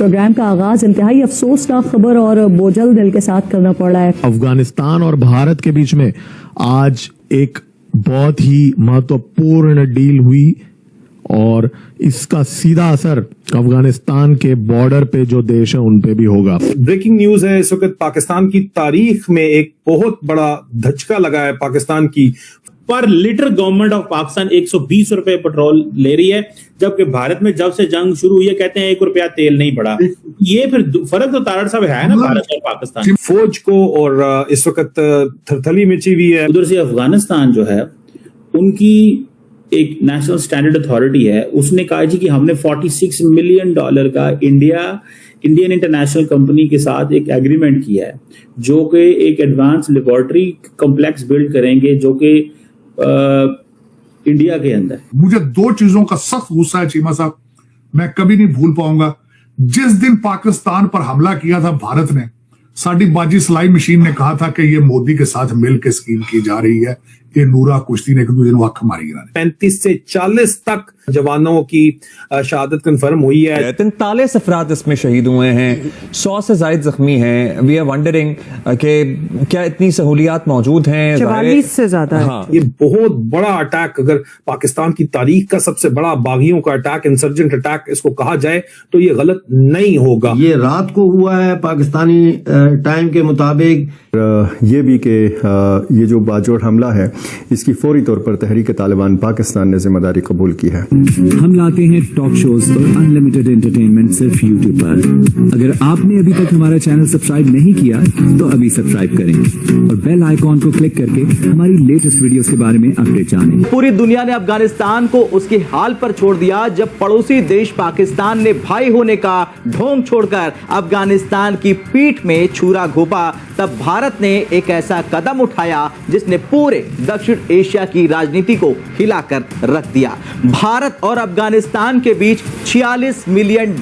Programme का आगाज इंतहाई अफसोसनाक खबर और बोझल दिल के साथ करना पड़ रहा है। अफगानिस्तान और भारत के बीच में आज एक बहुत ही महत्वपूर्ण डील हुई और इसका सीधा असर अफगानिस्तान के बॉर्डर पे जो देश है उन पे भी होगा। ब्रेकिंग न्यूज है इस वक्त पाकिस्तान की तारीख में एक बहुत बड़ा धचका लगा है पाकिस्तान की। पर लीटर गवर्नमेंट ऑफ पाकिस्तान 120 रुपए पेट्रोल ले रही है, जबकि भारत में जब से जंग शुरू हुई है कहते हैं 1 रुपया तेल नहीं बढ़ा। ये फिर फर्क तो तारड़ साहब है ना भारत और पाकिस्तान। फौज को और इस वक्त थरथली मची हुई है। उधर से अफगानिस्तान जो है उनकी एक नेशनल स्टैंडर्ड अथॉरिटी है, उसने कहा जी कि हमने $46 मिलियन का इंडियन इंटरनेशनल कंपनी के साथ एक एग्रीमेंट किया है, जो कि एक एडवांस लेबोरेटरी कॉम्प्लेक्स बिल्ड करेंगे जो कि इंडिया के अंदर। मुझे 2 चीजों का सख्त गुस्सा है चीमा साहब, मैं कभी नहीं भूल पाऊंगा। जिस दिन पाकिस्तान पर हमला किया था भारत ने, साडी बाजी सिलाई मशीन ने कहा था कि ये मोदी के साथ मिलकर स्कीम की जा रही है। ये नूरा कुश्ती ने एक दूसरे को अख मारी गिरा। 35 से 40 तक जवानों की शहादत कंफर्म हुई है। 43 अफराद इसमें शहीद हुए हैं, 100 से ज्यादा जख्मी हैं। वी आर वंडरिंग कि क्या इतनी सहूलियात मौजूद हैं? 44 से ज्यादा। हाँ। ये बहुत बड़ा अटैक, अगर पाकिस्तान की तारीख का सबसे बड़ा बागियों का अटैक, इंसर्जेंट अटैक इसको कहा जाए तो ये गलत नहीं होगा। ये रात को हुआ है पाकिस्तानी टाइम के मुताबिक। ये भी कि ये जो बाजोड़ हमला है इसकी फौरी तौर पर तहरीक तालिबान पाकिस्तान ने जिम्मेदारी कबूल की है। हम लाते हैं टॉक शोज और अनलिमिटेड एंटरटेनमेंट सिर्फ यूट्यूब पर। अगर आपने अभी तक हमारा चैनल सब्सक्राइब नहीं किया तो अभी सब्सक्राइब करें और बेल आइकॉन को क्लिक करके हमारी लेटेस्ट वीडियोस के बारे में अपडेट जानें। पूरी दुनिया ने अफगानिस्तान को उसके हाल पर छोड़ दिया जब पड़ोसी देश पाकिस्तान ने भाई होने का ढोंग छोड़कर अफगानिस्तान की पीठ में छुरा घोंपा। तब भारत ने एक ऐसा कदम उठाया जिसने पूरे दक्षिण एशिया की राजनीति को हिलाकर रख दिया। भारत और अफगानिस्तान के बीच $46 मिलियन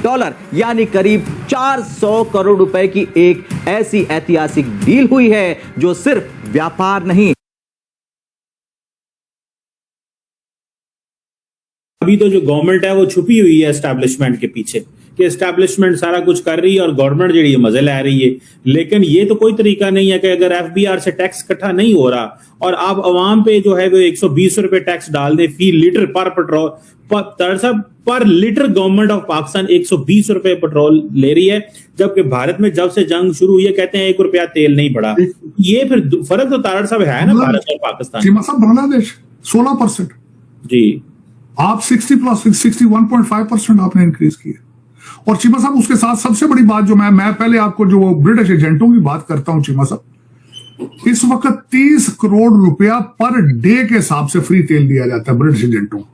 यानी करीब 400 करोड़ रुपए की एक ऐसी ऐतिहासिक डील हुई है जो सिर्फ व्यापार नहीं। अभी तो जो गवर्नमेंट है वो छुपी हुई है एस्टैब्लिशमेंट के पीछे कि एस्टैब्लिशमेंट सारा कुछ कर रही है और गवर्नमेंट जी है मजे ले रही है। लेकिन ये तो कोई तरीका नहीं है कि अगर FBR से टैक्स इकट्ठा नहीं हो रहा और आप अवाम पे जो है वो 120 रुपए टैक्स डाल दे फी लीटर पर पेट्रोल पर लीटर गवर्नमेंट ऑफ पाकिस्तान 120 रुपए पेट्रोल ले रही है, जबकि भारत में जब से जंग शुरू हुई है कहते हैं 1 रुपया तेल नहीं बढ़ा। ये फिर फर्क तो तारड़ साहब है ना भारत और पाकिस्तान। बांग्लादेश 16% जी, आप 61.5% आपने इंक्रीज किया। और चीमा साहब उसके साथ सबसे बड़ी बात जो मैं पहले आपको जो ब्रिटिश एजेंटों की बात करता हूं चीमा साहब, इस वक्त 30 करोड़ रुपया पर डे के हिसाब से फ्री तेल दिया जाता है ब्रिटिश एजेंटों को।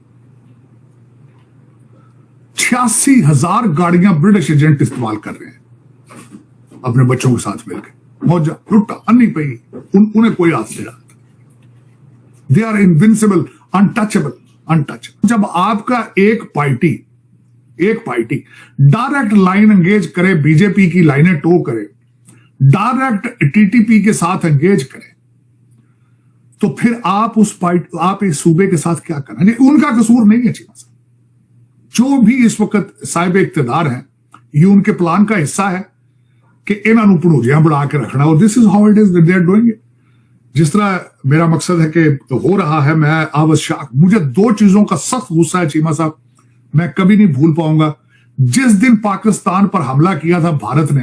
86,000 गाड़ियां ब्रिटिश एजेंट इस्तेमाल कर रहे हैं अपने बच्चों के साथ मिलकर। मौजा लुट्टा अन्नी पई उन्हें कोई हाथ नहीं डालता। They are invincible, untouchable. जब आपका एक पार्टी डायरेक्ट लाइन एंगेज करे, बीजेपी की लाइनें टो करे, डायरेक्ट टीटीपी के साथ एंगेज करे, तो फिर आप इस सूबे के साथ क्या करें? उनका कसूर नहीं है चीमा साहब। जो भी इस वक्त साहिब इख्तिदार हैं, ये उनके प्लान का हिस्सा है कि इन्होंने भड़ूजियां बढ़ा के रखना। और this is how it is they are doing it. जिस तरह मेरा मकसद है कि हो रहा है, मैं आवश्यक, मुझे 2 चीजों का सख्त गुस्सा है चीमा साहब, मैं कभी नहीं भूल पाऊंगा। जिस दिन पाकिस्तान पर हमला किया था भारत ने,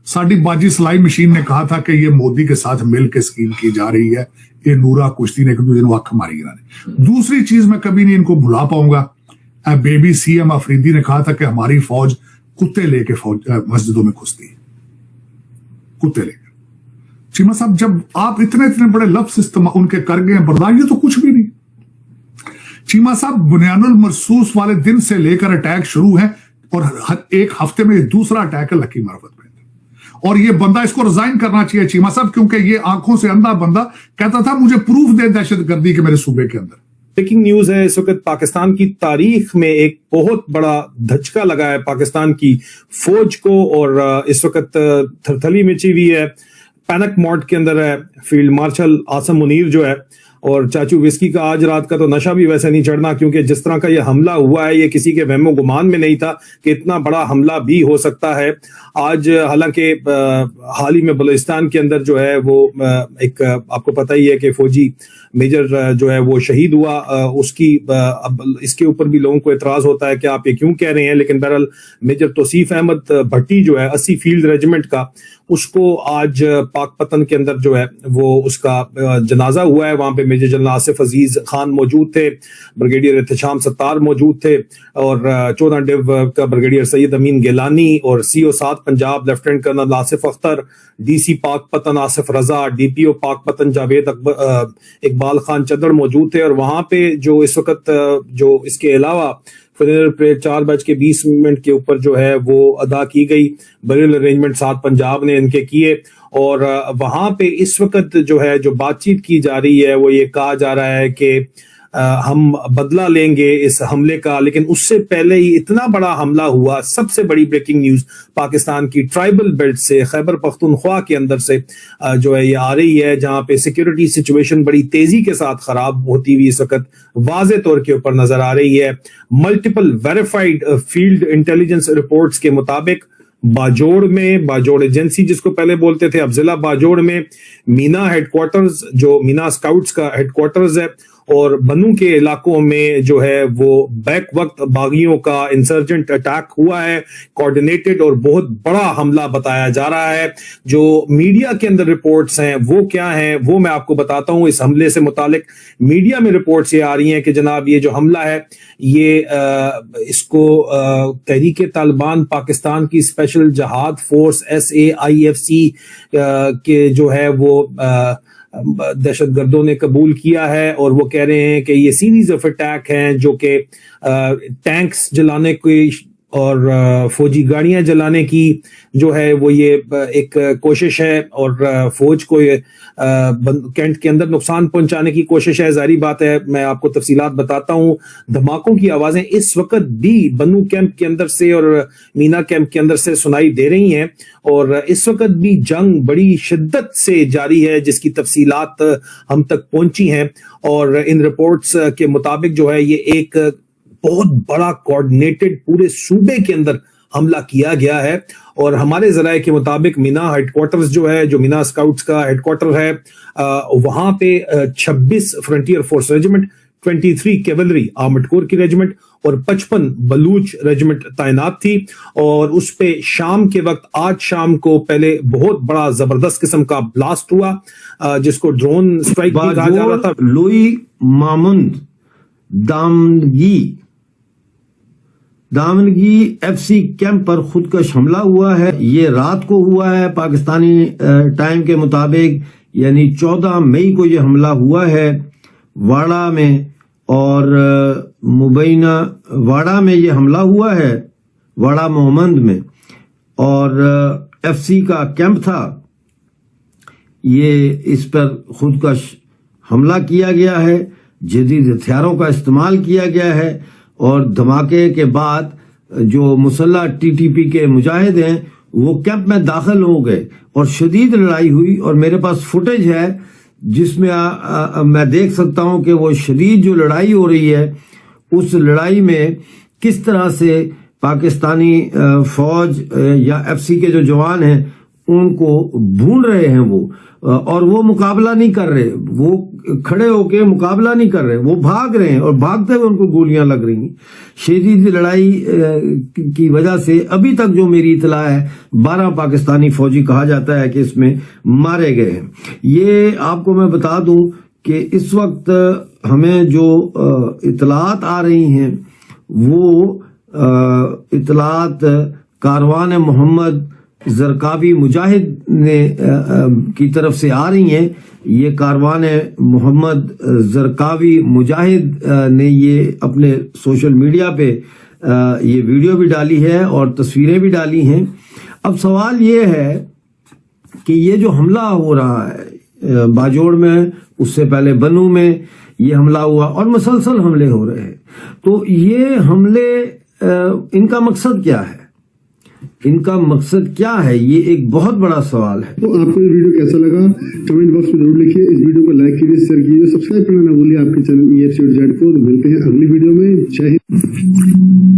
साडी बाजी सिलाई मशीन ने कहा था कि ये मोदी के साथ मिलकर स्कीम की जा रही है। ये नूरा कुश्ती ने एक दूसरे को अख मारी गिरा। दूसरी चीज मैं कभी नहीं इनको भुला पाऊंगा, बेबी CM अफरीदी ने कहा था कि हमारी फौज कुत्ते लेके मस्जिदों में घुसती है, कुत्ते लेकर। चीमा साहब जब आप इतने बड़े लफ्ज इस्तेमाल उनके कर गए बर्दाश्त, ये तो कुछ भी नहीं। चीमा साहब बुनियानुल मरसूस वाले दिन से लेकर अटैक शुरू है और एक हफ्ते में दूसरा अटैक है लकी मार्फत में। और ये बंदा, इसको रिजाइन करना चाहिए चीमा साहब, क्योंकि ये आंखों से अंधा बंदा कहता था मुझे प्रूफ दे दहशतगर्दी के मेरे सूबे के अंदर। ब्रेकिंग न्यूज है इस वक्त पाकिस्तान की तारीख में एक बहुत बड़ा धचका लगा है पाकिस्तान की फौज को और इस वक्त थरथली मची हुई है। पैनिक मोड के अंदर है। फील्ड मार्शल आसम मुनीर जो है اور چاچو وسکی کا آج رات کا تو نشہ بھی ویسے نہیں چڑھنا، کیونکہ جس طرح کا یہ حملہ ہوا ہے یہ کسی کے وہم و گمان میں نہیں تھا کہ اتنا بڑا حملہ بھی ہو سکتا ہے. آج حالانکہ حال ہی میں بلوچستان کے اندر جو ہے وہ ایک آپ کو پتہ ہی ہے کہ فوجی میجر جو ہے وہ شہید ہوا. اب اس کے اوپر بھی لوگوں کو اعتراض ہوتا ہے کہ آپ یہ کیوں کہہ رہے ہیں، لیکن بہرحال میجر توصیف احمد بھٹی جو ہے 80 فیلڈ ریجیمنٹ کا، اس کو آج پاک پتن کے اندر جو ہے وہ اس کا جنازہ ہوا ہے. وہاں پہ میجر جنرل آصف عزیز خان موجود تھے، بریگیڈیئر احتشام ستار موجود تھے، اور 14 ڈیو کا بریگیڈیئر سید امین گیلانی، اور CO 7 Punjab lieutenant colonel Asif Akhtar, DC پاک پتن آصف رضا، DPO پاک پتن جاوید اقبال خان چدڑ موجود تھے. اور وہاں پہ جو اس وقت جو اس کے علاوہ فنرل پریڈ 4:20 کے اوپر جو ہے وہ ادا کی گئی، بریل ارینجمنٹ 7 پنجاب نے ان کے کیے. اور وہاں پہ اس وقت جو ہے جو بات چیت کی جا رہی ہے وہ یہ کہا جا رہا ہے کہ ہم بدلہ لیں گے اس حملے کا. لیکن اس سے پہلے ہی اتنا بڑا حملہ ہوا. سب سے بڑی بریکنگ نیوز پاکستان کی ٹرائبل بیلٹ سے، خیبر پختونخوا کے اندر سے جو ہے یہ آ رہی ہے، جہاں پہ سیکیورٹی سچویشن بڑی تیزی کے ساتھ خراب ہوتی ہوئی اس وقت واضح طور کے اوپر نظر آ رہی ہے. Multiple verified field intelligence reports کے مطابق باجوڑ میں، باجوڑ ایجنسی جس کو پہلے بولتے تھے، اب ضلع باجوڑ میں مینا ہیڈ کوارٹرز جو مینا اسکاؤٹس کا ہیڈ کوارٹرز ہے، اور بنو کے علاقوں میں جو ہے وہ بیک وقت باغیوں کا انسرجنٹ اٹیک ہوا ہے، کوارڈینیٹڈ اور بہت بڑا حملہ بتایا جا رہا ہے. جو میڈیا کے اندر رپورٹس ہیں وہ کیا ہیں وہ میں آپ کو بتاتا ہوں. اس حملے سے متعلق میڈیا میں رپورٹس یہ آ رہی ہیں کہ جناب یہ جو حملہ ہے یہ اس کو تحریک طالبان پاکستان کی اسپیشل جہاد فورس SAIFC کے جو ہے وہ دہشت گردوں نے قبول کیا ہے. اور وہ کہہ رہے ہیں کہ یہ سیریز آف اٹیک ہیں جو کہ ٹینکس جلانے کی اور فوجی گاڑیاں جلانے کی جو ہے وہ یہ ایک کوشش ہے، اور فوج کو کینٹ کے اندر نقصان پہنچانے کی کوشش ہے. ظاہری بات ہے، میں آپ کو تفصیلات بتاتا ہوں. دھماکوں کی آوازیں اس وقت بھی بنو کیمپ کے اندر سے اور مینا کیمپ کے اندر سے سنائی دے رہی ہیں، اور اس وقت بھی جنگ بڑی شدت سے جاری ہے جس کی تفصیلات ہم تک پہنچی ہیں. اور ان رپورٹس کے مطابق جو ہے یہ ایک بہت بڑا کوارڈینیٹڈ پورے صوبے کے اندر حملہ کیا گیا ہے. اور ہمارے ذرائع کے مطابق مینا ہیڈ کوارٹرز جو ہے، جو مینا اسکاؤٹس کا ہیڈ کوارٹر ہے، وہاں پہ 26 frontier force regiment, 23 cavalry armoured corps کی ریجیمنٹ اور 55 بلوچ ریجیمنٹ تعینات تھی. اور اس پہ شام کے وقت، آج شام کو پہلے بہت بڑا زبردست قسم کا بلاسٹ ہوا جس کو ڈرون اسٹرائک بھی کہا جا رہا تھا. لوئی مامند دامنگی FC کیمپ پر خودکش حملہ ہوا ہے. یہ رات کو ہوا ہے پاکستانی ٹائم کے مطابق، یعنی 14 مئی کو یہ حملہ ہوا ہے واڑہ میں، اور مبینہ واڑہ میں یہ حملہ ہوا ہے، واڑہ محمد میں، اور FC کا کیمپ تھا. یہ اس پر خودکش حملہ کیا گیا ہے، جدید ہتھیاروں کا استعمال کیا گیا ہے. اور دھماکے کے بعد جو مسلح TTP کے مجاہد ہیں وہ کیمپ میں داخل ہو گئے اور شدید لڑائی ہوئی. اور میرے پاس فوٹیج ہے جس میں میں دیکھ سکتا ہوں کہ وہ شدید جو لڑائی ہو رہی ہے، اس لڑائی میں کس طرح سے پاکستانی فوج یا FC کے جو جوان ہیں ان کو بھون رہے ہیں وہ، اور وہ مقابلہ نہیں کر رہے، وہ کھڑے ہو کے مقابلہ نہیں کر رہے، وہ بھاگ رہے ہیں اور بھاگتے ہوئے ان کو گولیاں لگ رہی ہیں. شدید لڑائی کی وجہ سے ابھی تک جو میری اطلاع ہے 12 پاکستانی فوجی کہا جاتا ہے کہ اس میں مارے گئے ہیں. یہ آپ کو میں بتا دوں کہ اس وقت ہمیں جو اطلاعات آ رہی ہیں وہ اطلاعات کاروان محمد زرقاوی مجاہد نے کی طرف سے آ رہی ہیں. یہ کاروان محمد زرقاوی مجاہد نے یہ اپنے سوشل میڈیا پہ یہ ویڈیو بھی ڈالی ہے اور تصویریں بھی ڈالی ہیں. اب سوال یہ ہے کہ یہ جو حملہ ہو رہا ہے باجوڑ میں، اس سے پہلے بنو میں یہ حملہ ہوا اور مسلسل حملے ہو رہے ہیں، تو یہ حملے ان کا مقصد کیا ہے؟ इनका मकसद क्या है, ये एक बहुत बड़ा सवाल है। तो आपको ये वीडियो कैसा लगा कमेंट बॉक्स में जरूर लिखिए। इस वीडियो को लाइक कीजिए, शेयर कीजिए, सब्सक्राइब करना ना भूलिए आपके चैनल EFCZ को। मिलते हैं अगली वीडियो में। जय हिंद।